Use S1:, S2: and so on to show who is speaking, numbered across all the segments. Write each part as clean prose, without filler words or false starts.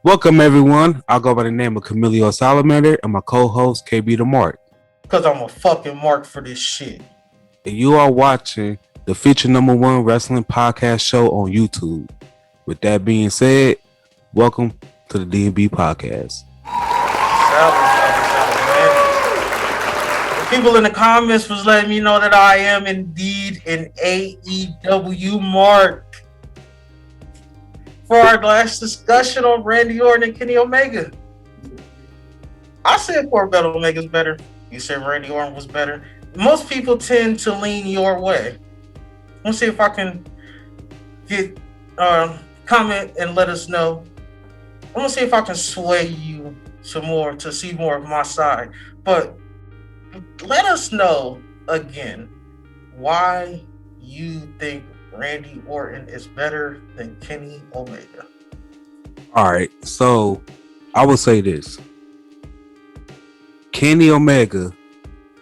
S1: Welcome everyone. I'll go by the name of Camilio Salamander and my co-host KB the Mark.
S2: Cause I'm a fucking mark for this shit.
S1: And you are watching the feature number one wrestling podcast show on YouTube. With that being said, welcome to the D&B podcast.
S2: The people in the comments was letting me know that I am indeed an AEW mark. For our last discussion on Randy Orton and Kenny Omega, I said Corbett Omega's better. You said Randy Orton was better. Most people tend to lean your way. Let's see if I can get comment and let us know. I'm gonna see if I can sway you some more to see more of my side. But let us know again why you think Randy Orton is better than Kenny Omega.
S1: All right, so I will say this. Kenny Omega,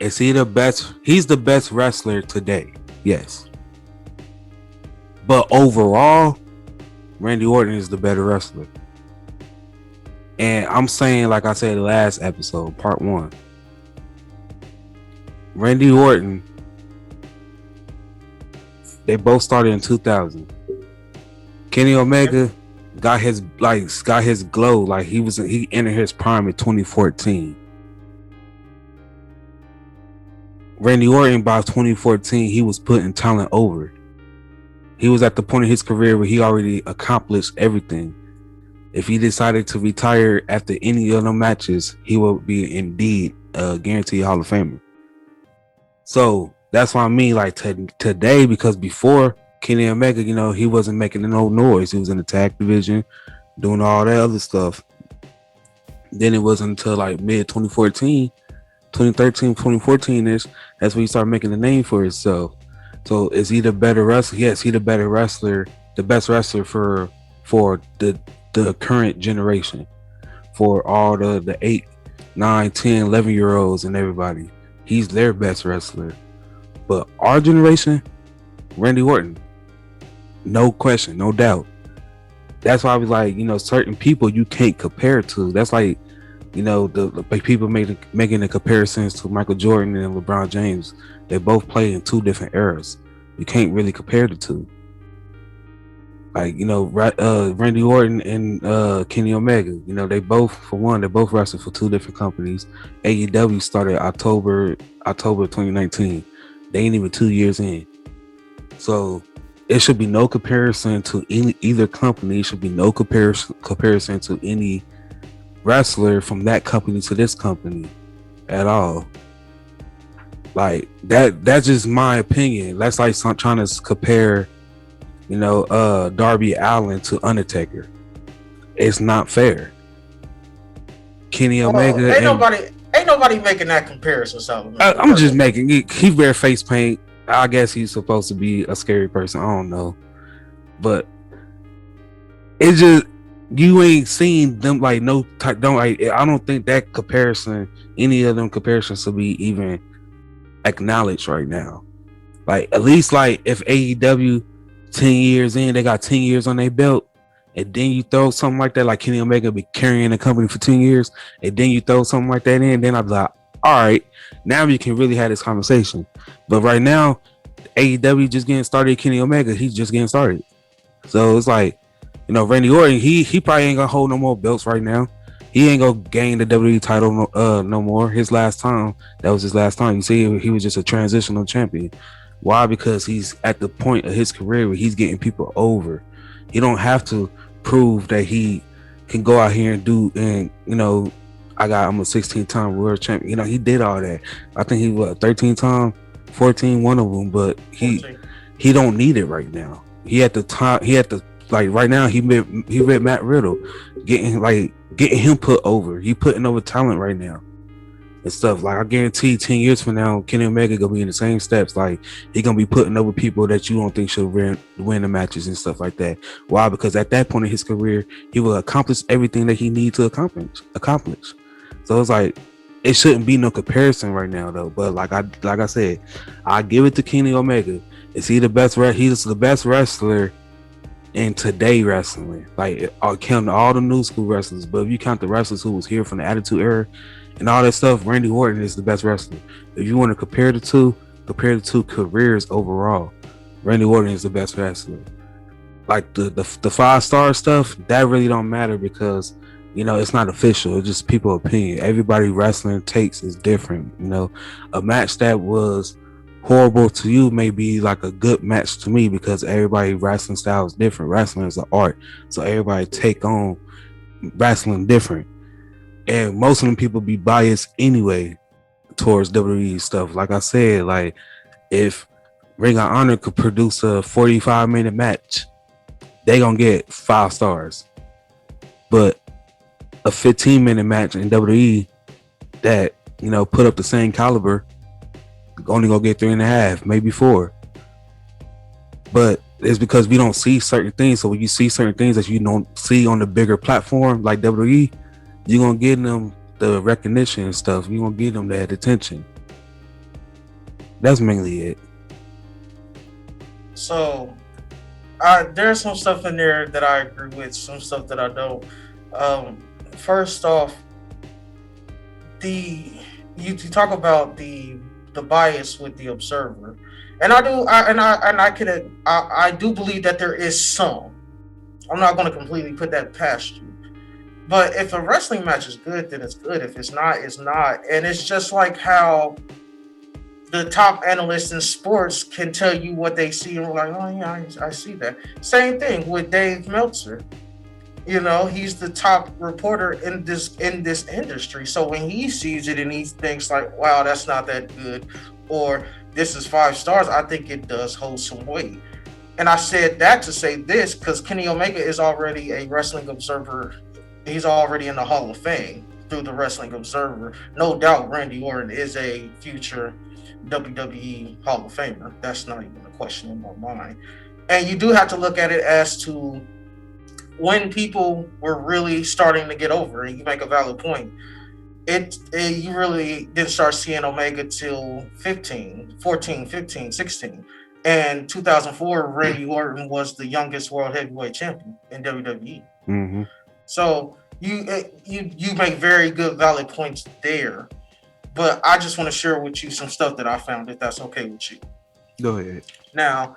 S1: is he the best? He's the best wrestler today. Yes. But overall, Randy Orton is the better wrestler. And I'm saying, like I said last episode, part one, Randy Orton, they both started in 2000. Kenny Omega got his glow, like he entered his prime in 2014. Randy Orton by 2014, he was putting talent over. He was at the point of his career where he already accomplished everything. If he decided to retire after any of the matches, he would be indeed a guaranteed Hall of Famer. So that's what I mean, like today, because before Kenny Omega, he wasn't making no noise. He was in the tag division, doing all that other stuff. Then it wasn't until like mid 2014, 2013, 2014-ish, that's when he started making a name for himself. So is he the better wrestler? Yes, he the better wrestler, the best wrestler for the current generation, for all the 8, 9, 10, 11-year-olds and everybody. He's their best wrestler. But our generation, Randy Orton, no question, no doubt. That's why I was like, certain people you can't compare to. That's like, the people making the comparisons to Michael Jordan and LeBron James. They both play in two different eras. You can't really compare the two. Like, Randy Orton and Kenny Omega, they both wrestled for two different companies. AEW started October 2019. They ain't even 2 years in. So it should be no comparison to either company. It should be no comparison to any wrestler from that company to this company at all. Like that's just my opinion. That's like trying to compare Darby Allin to Undertaker. It's not fair. Kenny Omega
S2: ain't nobody making that comparison.
S1: I'm just making he wear face paint. I guess he's supposed to be a scary person. I don't know, but it's just you ain't seen them like no type. I don't think that comparison, any of them comparisons, should be even acknowledged right now. Like at least like if AEW 10 years in, they got 10 years on their belt, and then you throw something like that, like Kenny Omega be carrying the company for 10 years, and then you throw something like that in, then I'd be like, all right, now we can really have this conversation. But right now, AEW just getting started. Kenny Omega, he's just getting started. So it's like, Randy Orton, he probably ain't gonna hold no more belts right now. He ain't gonna gain the WWE title no more. That was his last time. You see, he was just a transitional champion. Why? Because he's at the point of his career where he's getting people over. He don't have to prove that he can go out here and do, and I'm a 16-time world champion. He did all that. I think he was 13-time, 14, one of them, but he don't need it right now. Right now he with Matt Riddle, getting him put over. He putting over talent right now and stuff. Like I guarantee 10 years from now, Kenny Omega gonna be in the same steps. Like he gonna be putting over people that you don't think should win the matches and stuff like that. Why? Because at that point in his career, he will accomplish everything that he needs to accomplish. So it's like it shouldn't be no comparison right now though. But like I said, I give it to Kenny Omega. Is he the best? He's the best wrestler in today wrestling. Like, I'll count all the new school wrestlers, but if you count the wrestlers who was here from the Attitude Era and all that stuff, Randy Orton is the best wrestler. If you want to compare the two careers overall. Randy Orton is the best wrestler. Like the 5-star stuff, that really don't matter because it's not official. It's just people's opinion. Everybody wrestling takes is different. A match that was horrible to you may be like a good match to me because everybody wrestling style is different. Wrestling is an art, so everybody take on wrestling different, and most of them people be biased anyway towards WWE stuff. Like I said, like if Ring of Honor could produce a 45-minute match, they gonna get 5 stars. But a 15-minute match in WWE that put up the same caliber only gonna get 3.5, maybe 4. But it's because we don't see certain things. So when you see certain things that you don't see on the bigger platform like WWE, you're gonna give them the recognition and stuff. You're gonna give them that attention. That's mainly it.
S2: So there's some stuff in there that I agree with, some stuff that I don't. First off, you talk about the bias with the observer, and I do believe that there is some. I'm not going to completely put that past you, but if a wrestling match is good, then it's good. If it's not, it's not. And it's just like how the top analysts in sports can tell you what they see, and we're like, oh yeah, I see that. Same thing with Dave Meltzer. He's the top reporter in this industry. So when he sees it and he thinks like, wow, that's not that good, or this is 5 stars, I think it does hold some weight. And I said that to say this because Kenny Omega is already a Wrestling Observer. He's already in the Hall of Fame through the Wrestling Observer. No doubt Randy Orton is a future WWE Hall of Famer. That's not even a question in my mind. And you do have to look at it as to when people were really starting to get over, and you make a valid point. You really didn't start seeing Omega till 14, 15, 16. And 2004, Randy Orton was the youngest world heavyweight champion in WWE.
S1: Mm-hmm.
S2: So you make very good, valid points there. But I just want to share with you some stuff that I found, if that's okay with you.
S1: Go ahead.
S2: Now,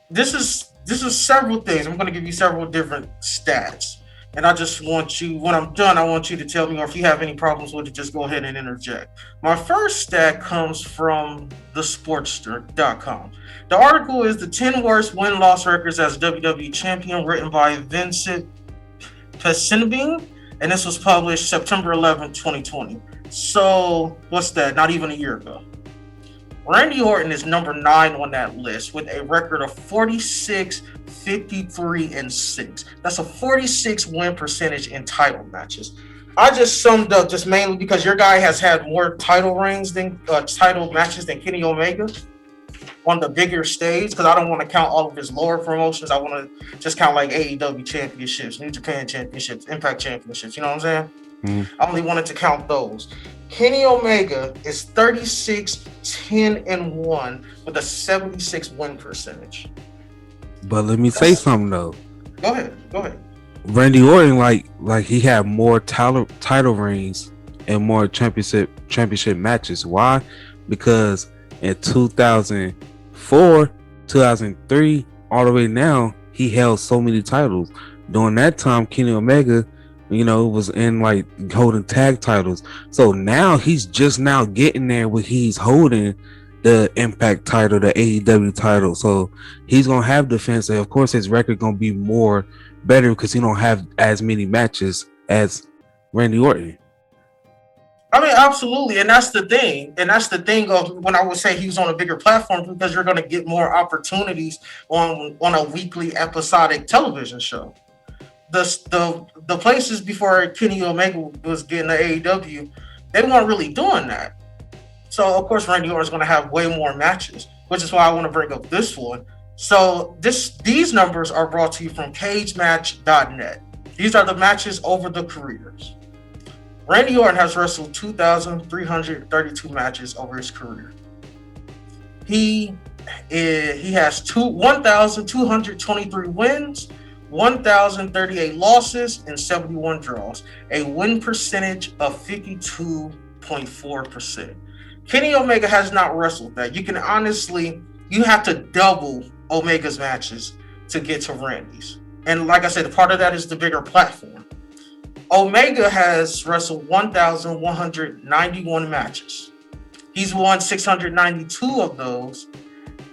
S2: this is several things. I'm going to give you several different stats. And I just want you, when I'm done, I want you to tell me, or if you have any problems with it, just go ahead and interject. My first stat comes from thesportster.com. The article is the 10 worst win-loss records as WWE champion, written by Vincent Pessinbing, and this was published September 11, 2020. So, what's that? Not even a year ago. Randy Orton is number 9 on that list with a record of 46, 53, and 6. That's a 46 win percentage in title matches. I just summed up just mainly because your guy has had more title reigns than title matches than Kenny Omega on the bigger stage, because I don't want to count all of his lower promotions. I want to just count like AEW championships, New Japan championships, Impact championships. You know what I'm saying?
S1: Mm-hmm.
S2: I only wanted to count those. Kenny Omega is 36, 10, and 1 with a 76 win percentage.
S1: But let me say something though.
S2: Go ahead.
S1: Randy Orton, like he had more title reigns and more championship matches. Why? Because in 2004, 2003, all the way now, he held so many titles. During that time, Kenny Omega, was in like holding tag titles. So now he's just now getting there where he's holding the Impact title, the AEW title. So he's gonna have defense. And of course, his record gonna be more better because he don't have as many matches as Randy Orton.
S2: I mean, absolutely, and that's the thing. And that's the thing of when I would say he was on a bigger platform, because you're going to get more opportunities on a weekly episodic television show. The places before Kenny Omega was getting the AEW, they weren't really doing that. So of course Randy Orton's going to have way more matches, which is why I want to bring up this one. So these numbers are brought to you from CageMatch.net. These are the matches over the careers. Randy Orton has wrestled 2,332 matches over his career. He has 1,223 wins, 1,038 losses and 71 draws, a win percentage of 52.4%. Kenny Omega has not wrestled that. You have to double Omega's matches to get to Randy's. And like I said, part of that is the bigger platform. Omega has wrestled 1,191 matches. He's won 692 of those.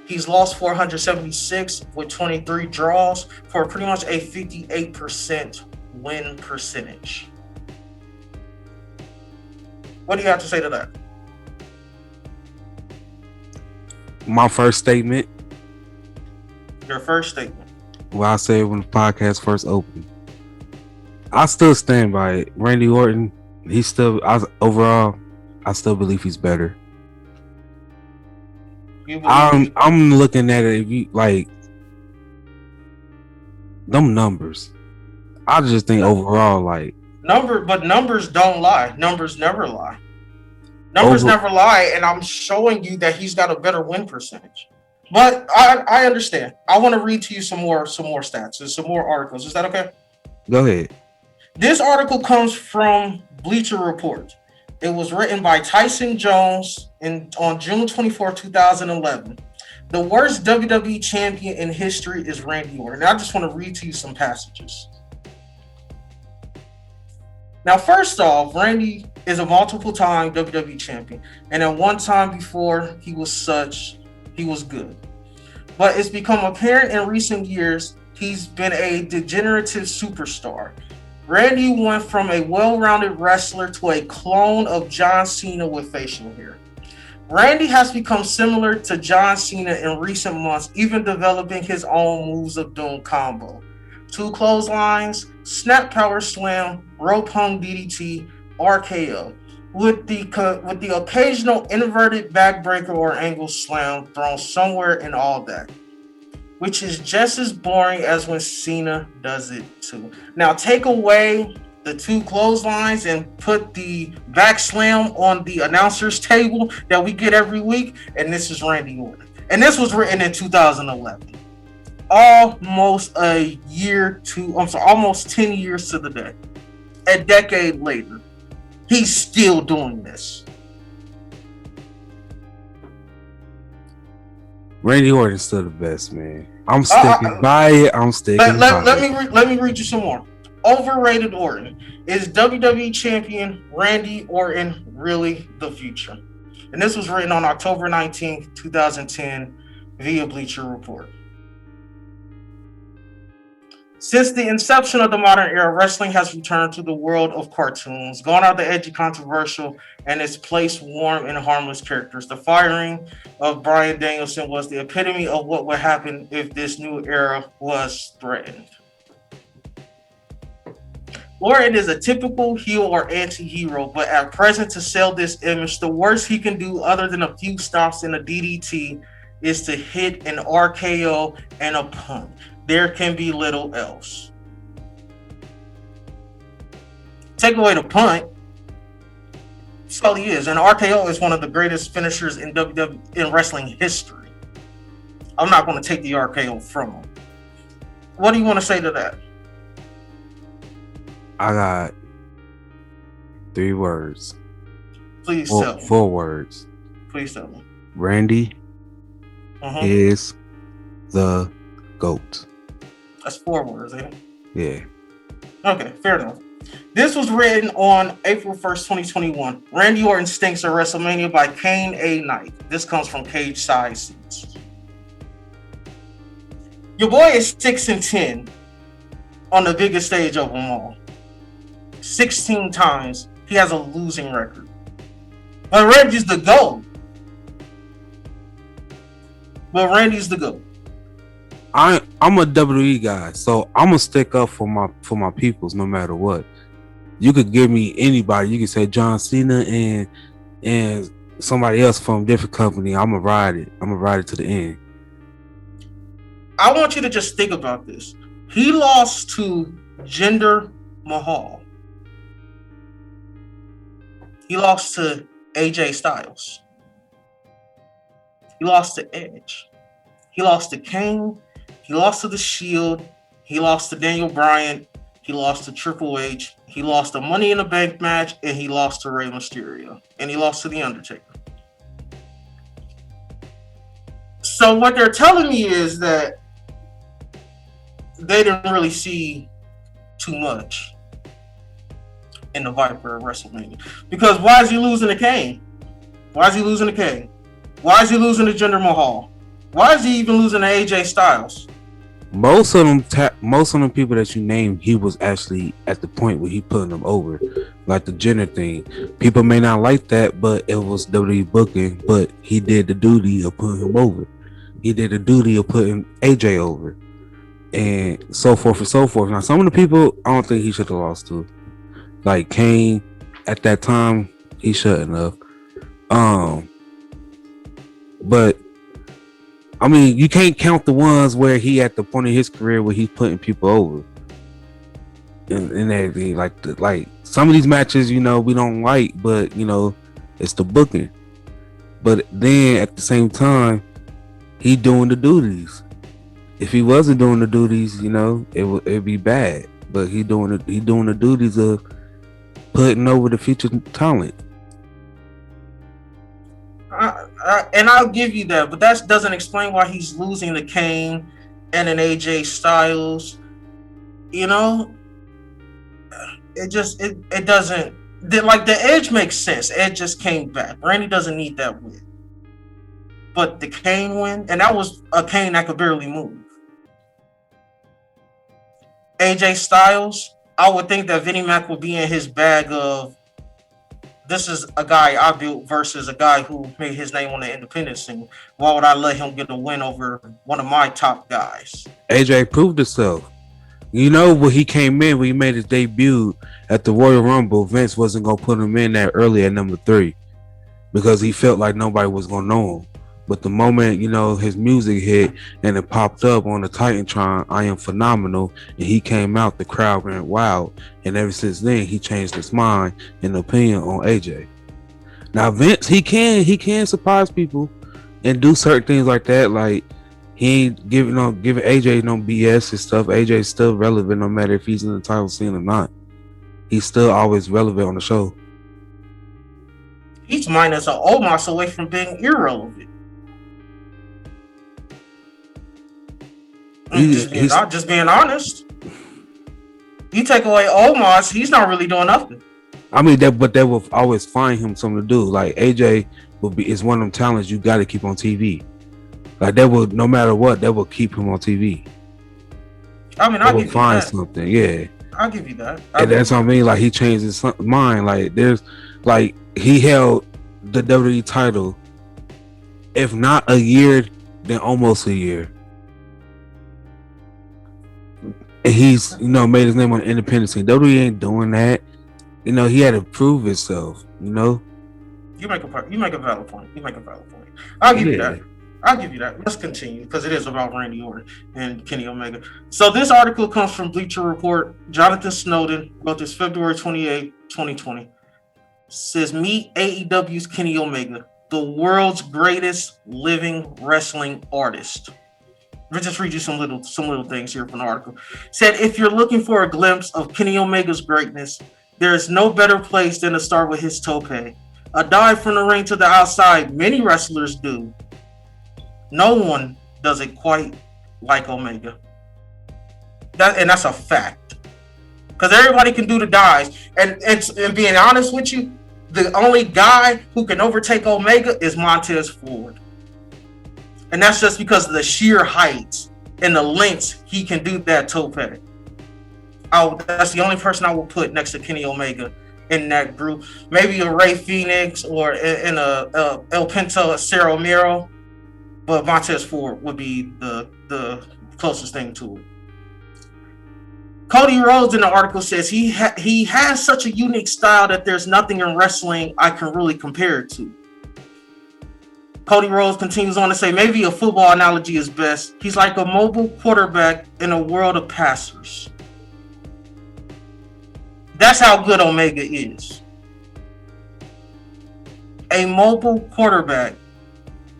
S2: He's lost 476 with 23 draws for pretty much a 58% win percentage. What do you have to say to that?
S1: My first statement.
S2: Your first statement.
S1: Well, I said when the podcast first opened. I still stand by it. Randy Orton, overall, I still believe he's better. I'm looking at it, if you like them numbers. I just think overall, like
S2: numbers don't lie. Numbers never lie. Never lie, and I'm showing you that he's got a better win percentage. But I understand. I want to read to you some more stats and some more articles. Is that okay?
S1: Go ahead.
S2: This article comes from Bleacher Report. It was written by Tyson Jones on June 24, 2011. The worst WWE champion in history is Randy Orton. Now, I just want to read to you some passages. Now, first off, Randy is a multiple-time WWE champion. And at one time before he was good. But it's become apparent in recent years he's been a degenerative superstar. Randy went from a well-rounded wrestler to a clone of John Cena with facial hair. Randy has become similar to John Cena in recent months, even developing his own moves of doom combo. 2 clotheslines, snap power slam, rope hung DDT, RKO, with the occasional inverted backbreaker or angle slam thrown somewhere in all that, which is just as boring as when Cena does it too. Now take away the 2 clotheslines and put the back slam on the announcer's table that we get every week, and this is Randy Orton. And this was written in 2011. Almost 10 years to the day. A decade later, he's still doing this.
S1: Randy Orton's still the best, man. I'm sticking by it.
S2: Let me read you some more. Overrated Orton. Is WWE champion Randy Orton really the future? And this was written on October 19th, 2010 via Bleacher Report. Since the inception of the modern era, wrestling has returned to the world of cartoons, gone out the edgy, controversial, and its place warm and harmless characters. The firing of Bryan Danielson was the epitome of what would happen if this new era was threatened. Orton is a typical heel or anti-hero, but at present, to sell this image, the worst he can do other than a few stops in a DDT is to hit an RKO and a punt. There can be little else. Take away the punt, that's all he is. And RKO is one of the greatest finishers in wrestling history. I'm not going to take the RKO from him. What do you want to say to that?
S1: I got 3 words.
S2: Please tell me.
S1: 4 words.
S2: Please tell me.
S1: Randy is the GOAT.
S2: That's 4 words, ain't it?
S1: Yeah.
S2: Okay, fair enough. This was written on April 1st, 2021. Randy Orton stinks at WrestleMania by Kane A. Knight. This comes from Cage Side Seats. Your boy is 6-10 on the biggest stage of them all. 16 times he has a losing record. But Randy's the GOAT. I'm
S1: a WWE guy, so I'm gonna stick up for my peoples no matter what. You could give me anybody. You could say John Cena and somebody else from a different company. I'm gonna ride it. I'm gonna ride it to the end.
S2: I want you to just think about this. He lost to Jinder Mahal. He lost to AJ Styles. He lost to Edge. He lost to Kane. He lost to The Shield. He lost to Daniel Bryan. He lost to Triple H. He lost a Money in the Bank match, and he lost to Rey Mysterio, and he lost to The Undertaker. So what they're telling me is that they didn't really see too much in the Viper at WrestleMania. Because why is he losing to Kane? Why is he losing to Kane? Why is he losing to Jinder Mahal? Why is he even losing to AJ Styles?
S1: Most of them people that you named, he was actually at the point where he putting them over, like the Jenner thing. People may not like that, but it was WWE booking. But he did the duty of putting him over. He did the duty of putting AJ over, and so forth and so forth. Now, some of the people I don't think he should have lost to, like Kane. At that time, he shouldn't have. But I mean, you can't count the ones where he at the point of his career where he's putting people over and everything. Like some of these matches, we don't like, but it's the booking. But then at the same time, he doing the duties. If he wasn't doing the duties, it'd be bad. But he doing the duties of putting over the future talent.
S2: And I'll give you that, but that doesn't explain why he's losing to Kane and an AJ Styles. It doesn't. Like the Edge makes sense. Edge just came back. Randy doesn't need that win, but the Kane win, and that was a Kane that could barely move. AJ Styles, I would think that Vinnie Mac would be in his bag of, this is a guy I built versus a guy who made his name on the independent scene. Why would I let him get a win over one of my top guys?
S1: AJ proved himself. When he came in, when he made his debut at the Royal Rumble, Vince wasn't going to put him in that early at number 3 because he felt like nobody was going to know him. But the moment, his music hit and it popped up on the Titantron, I Am Phenomenal, and he came out, the crowd went wild. And ever since then, he changed his mind and opinion on AJ. Now, Vince, he can surprise people and do certain things like that. Like, he ain't giving AJ no BS and stuff. AJ's still relevant no matter if he's in the title scene or not. He's still always relevant on the show.
S2: He's minus an Omos away from being irrelevant. Just being honest. You take away Omos, he's not really doing nothing.
S1: I mean, but that will always find him something to do. Like AJ is one of them talents you got to keep on TV. Like that will, no matter what, that will keep him on TV.
S2: I mean, I'll give you
S1: find
S2: that.
S1: Something, yeah.
S2: I'll give you that.
S1: And that's what I mean. Like he changed his mind. Like he held the WWE title, if not a year, then almost a year. And he's, made his name on the independent scene. WWE ain't doing that. He had to prove himself.
S2: You make a valid point. I'll give you that. Let's continue because it is about Randy Orton and Kenny Omega. So this article comes from Bleacher Report. Jonathan Snowden wrote this February 28, 2020. Says, meet AEW's Kenny Omega, the world's greatest living wrestling artist. We'll just read you some little things here from the article. Said, if you're looking for a glimpse of Kenny Omega's greatness, there is no better place than to start with his tope. A dive from the ring to the outside, many wrestlers do. No one does it quite like Omega. That's a fact. Because everybody can do the dives. And being honest with you, the only guy who can overtake Omega is Montez Ford. And that's just because of the sheer height and the lengths he can do that tope. That's the only person I will put next to Kenny Omega in that group. Maybe a Ray Phoenix or in a El Pinto, a Cero Miro. But Montez Ford would be the closest thing to it. Cody Rhodes in the article says he has such a unique style that there's nothing in wrestling I can really compare it to. Cody Rhodes continues on to say, maybe a football analogy is best. He's like a mobile quarterback in a world of passers. That's how good Omega is. A mobile quarterback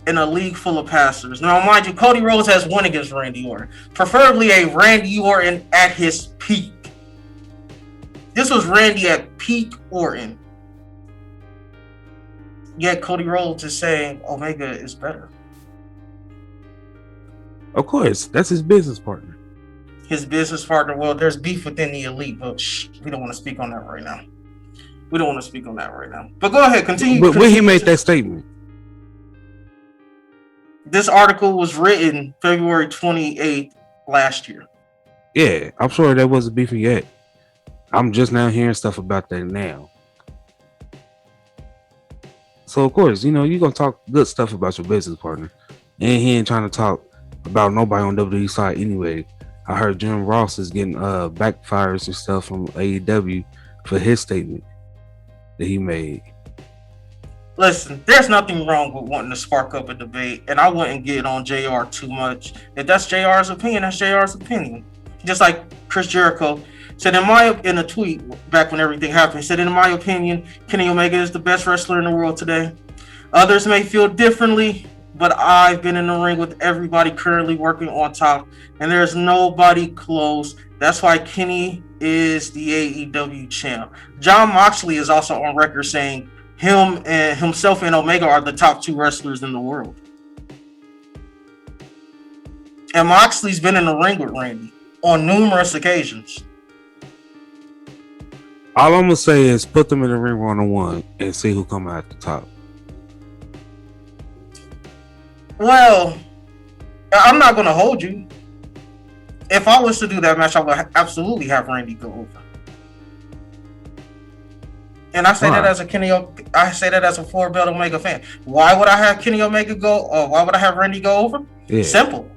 S2: in a league full of passers. Now, mind you, Cody Rhodes has won against Randy Orton, preferably a Randy Orton at his peak. This was Randy at peak Orton. Yet Cody Rhodes is saying Omega is better.
S1: Of course, that's his business partner.
S2: His business partner. Well, there's beef within the elite, but we don't want to speak on that right now. But go ahead, continue.
S1: But when he made that statement,
S2: this article was written February 28th last year.
S1: Yeah, I'm sure that wasn't beefing yet. I'm just now hearing stuff about that now. So of course, you're gonna talk good stuff about your business partner, and he ain't trying to talk about nobody on WWE side anyway. I heard Jim Ross is getting backfires and stuff from AEW for his statement that he made.
S2: Listen, there's nothing wrong with wanting to spark up a debate, and I wouldn't get on JR too much. If that's JR's opinion, that's JR's opinion. Just like Chris Jericho said in a tweet back when everything happened, he said, in my opinion, Kenny Omega is the best wrestler in the world today. Others may feel differently, but I've been in the ring with everybody currently working on top, and there's nobody close. That's why Kenny is the AEW champ. Jon Moxley is also on record saying himself and Omega are the top two wrestlers in the world. And Moxley's been in the ring with Randy on numerous occasions.
S1: All I'm gonna say is put them in the ring 1-on-1 and see who come out at the top.
S2: Well, I'm not gonna hold you. If I was to do that match, I would absolutely have Randy go over. And I say that as a 4-belt Omega fan. Why would I have Kenny Omega go? Or why would I have Randy go over? Yeah. Simple.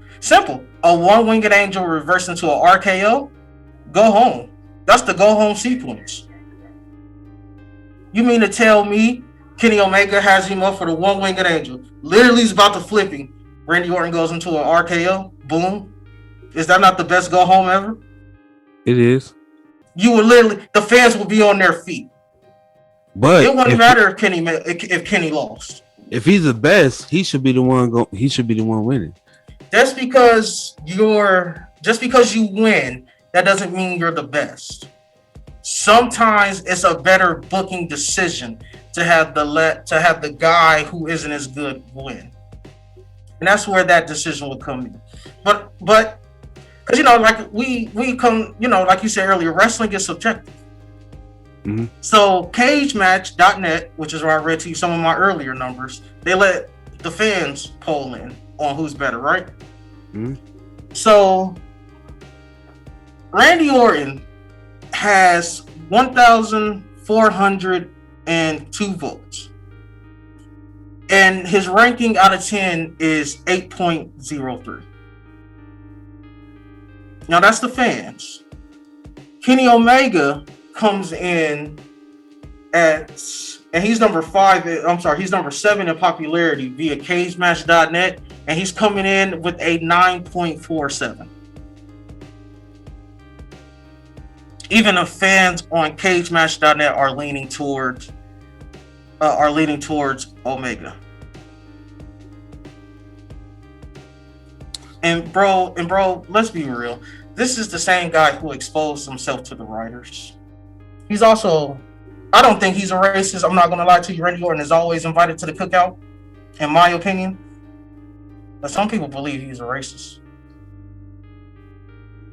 S2: A one-winged angel reverse into an RKO. Go home. That's the go home sequence. You mean to tell me Kenny Omega has him up for the one-winged angel? Literally, he's about to flip him. Randy Orton goes into an RKO. Boom. Is that not the best go home ever?
S1: It is.
S2: The fans will be on their feet.
S1: But
S2: it wouldn't matter if Kenny lost.
S1: If he's the best, he should be the one. He should be the one winning.
S2: Just because you win, that doesn't mean you're the best. Sometimes it's a better booking decision to have the guy who isn't as good win, and that's where that decision would come in. But because like we come, like you said earlier, wrestling is subjective. Mm-hmm. So CageMatch.net, which is where I read to you some of my earlier numbers, they let the fans poll in on who's better, right? Mm-hmm. So Randy Orton has 1,402 votes, and his ranking out of 10 is 8.03. Now that's the fans. Kenny Omega comes in and he's number 7 in popularity via CageMatch.net, and he's coming in with a 9.47. Even the fans on CageMatch.net are leaning towards Omega. And bro, let's be real. This is the same guy who exposed himself to the writers. He's also, I don't think he's a racist. I'm not going to lie to you. Randy Orton is always invited to the cookout, in my opinion. But some people believe he's a racist.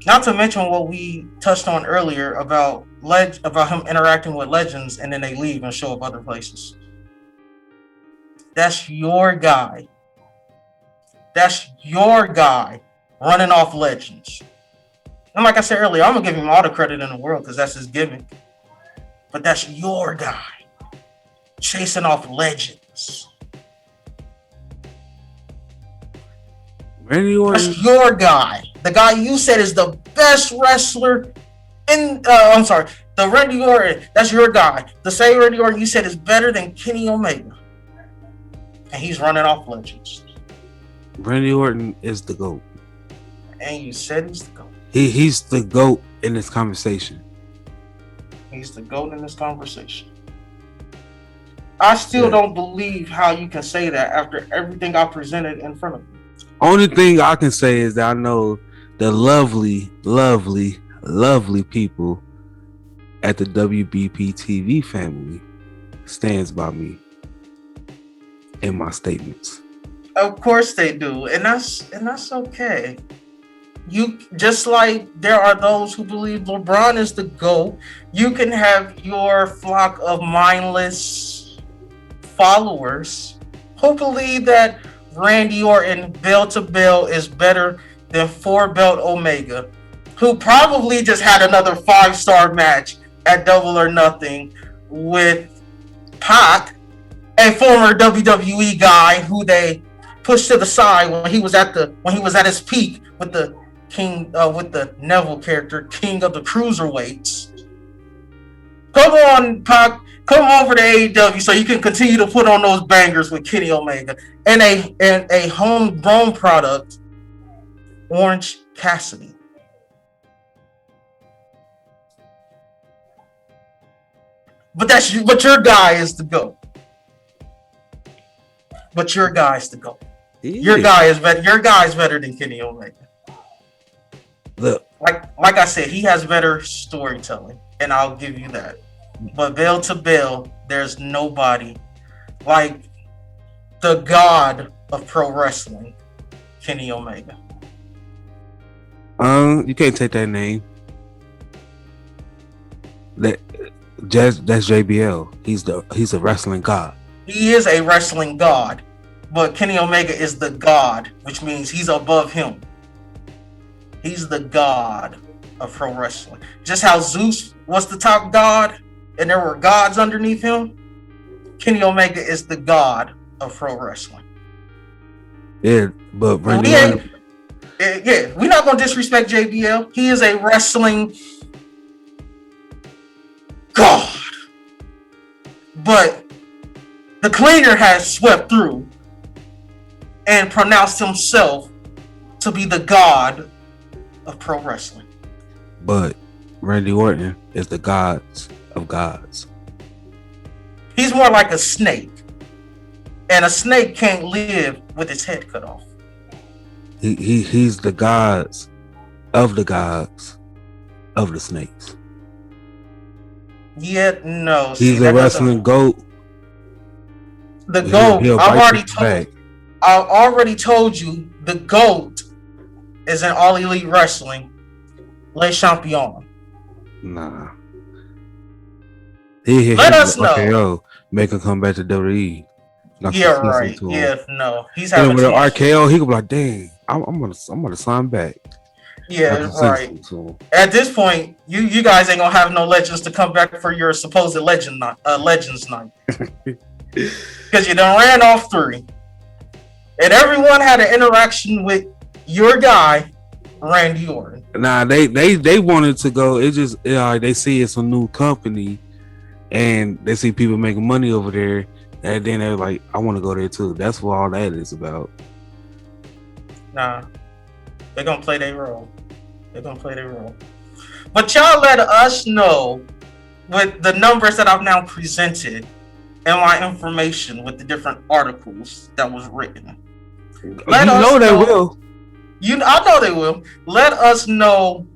S2: Not to mention what we touched on earlier about him interacting with legends and then they leave and show up other places. That's your guy. Running off legends. And like I said earlier, I'm going to give him all the credit in the world because that's his gimmick. But that's your guy. Chasing off legends.
S1: Randy Orton.
S2: That's your guy. The guy you said is the best wrestler in... the Randy Orton. That's your guy. The same Randy Orton you said is better than Kenny Omega. And he's running off legends.
S1: Randy Orton is the GOAT.
S2: And you said he's the GOAT.
S1: He's the GOAT in this conversation.
S2: He's the GOAT in this conversation. I still
S1: Yeah.
S2: don't believe how you can say that after everything I presented in front of you.
S1: Only thing I can say is that I know the lovely, lovely, lovely people at the WBPTV family stands by me in my statements.
S2: Of course they do, and that's okay. You just like there are those who believe LeBron is the GOAT. You can have your flock of mindless followers who believe that Randy Orton bell to bell is better than 4 belt Omega, who probably just had another 5-star match at Double or Nothing with Pac, a former WWE guy who they pushed to the side when he was at his peak with the with the Neville character, King of the Cruiserweights. Come on, Pac, come over to AEW so you can continue to put on those bangers with Kenny Omega and a homegrown product, Orange Cassidy. But your guy is the GOAT. But your guy's the GOAT. Your guy is better. Your guy's better than Kenny Omega.
S1: Look,
S2: like I said, he has better storytelling, and I'll give you that. But bell to bell, there's nobody like the god of pro wrestling, Kenny Omega.
S1: you can't take that name. That's JBL. He's a wrestling god.
S2: He is a wrestling god, but Kenny Omega is the god, which means he's above him. He's the god of pro wrestling. Just how Zeus was the top god and there were gods underneath him, Kenny Omega is the god of pro wrestling.
S1: Yeah, but
S2: we're not going to disrespect JBL. He is a wrestling god. But the cleaner has swept through and pronounced himself to be the god of pro wrestling.
S1: But Randy Orton is the gods of gods.
S2: He's more like a snake, and a snake can't live with its head cut off.
S1: He's the gods of the snakes.
S2: Yet no.
S1: He's a wrestling goat.
S2: The goat. I've already told you the goat is in All Elite Wrestling. Le Champion.
S1: Nah. Let us know. RKO, make him come back to WWE.
S2: Yeah, right. Yeah, no. He's having
S1: with an RKO. He could be like, "Dang, I'm gonna sign back."
S2: Yeah, right. At this point, you guys ain't gonna have no legends to come back for your supposed legends night, because you done ran off 3, and everyone had an interaction with your guy, Randy Orton.
S1: Nah, they wanted to go. It just they see it's a new company, and they see people making money over there, and then they're like, "I want to go there too." That's what all that is about.
S2: Nah, they're gonna play their role. But y'all let us know with the numbers that I've now presented and my information with the different articles that was written. I know they will. Let us know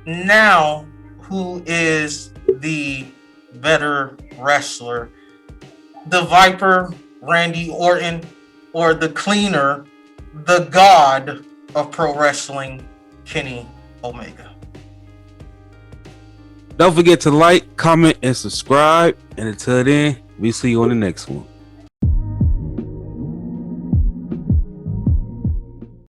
S2: now who is the better wrestler, the Viper, Randy Orton, or the cleaner, the god of pro wrestling, Kenny Omega.
S1: Don't forget to like, comment, and subscribe. And until then, we see you on the next one.